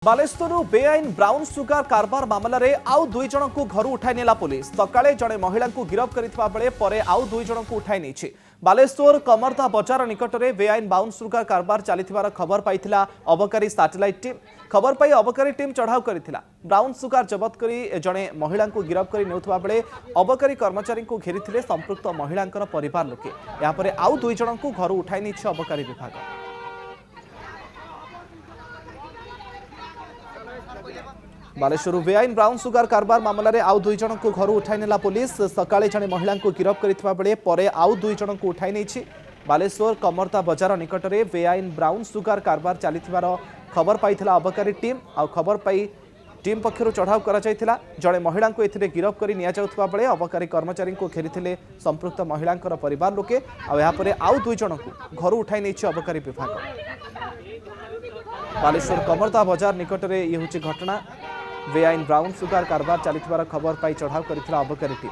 Baleshwar बेआईन brown sugar कारबार मामलें आउ दुई जन को घर उठाई नेला पुलिस सकाळे जड़े महिला को गिरफ्त करथिबा बेले परे आउ दुई जन को उठाई नहीं। बालेश्वर कमरदा बजार निकट में बेआईन ब्राउन सुगार कारबार चलीथिबार खबर पाइथिला अबकारी सैटेलाइट टीम। खबर पाई अबकारी टीम चढ़ाऊ करथिला। ब्राउन सुगार जबत करी जड़े महिला को गिरफ्त कर नेउथबा बेले अबकारी कर्मचारी को घेरी संपृक्त महिला परिवार लोके। यापर आउ दुई जन को घर उठाई नहीं अबकारी विभाग। बालेश्वर बेआईन ब्राउन सुगार कारबार मामलें आउ दुई जन को घर उठाई नेला पुलिस सकाळे जड़े महिला को गिरफ्त करथिबा बेले परे आउ दुई जन को उठाई नहीं। बालेश्वर कमरदा बजार निकट में बेआईन ब्राउन सुगार कारबार चलीथिबार खबर पाइथिला अबकारी टीम। आ खबर पाई टीम पक्षर चढ़ाऊ कर जड़े महिला को एथिरे गिरफ्त कर नियाजाउथबा बेले अबकारी कर्मचारी को घेरी संपृक्त महिला परिवार लोके। आउ दुई जन को घर उठाई नहीं अबकारी विभाग। बालेश्वर कमरदा बजार निकट में ये हूँ घटना। बेआईन ब्राउन सुगार कारबार चलीथिबार खबर पाई चढ़ाऊ करथिला अबकारी टीम।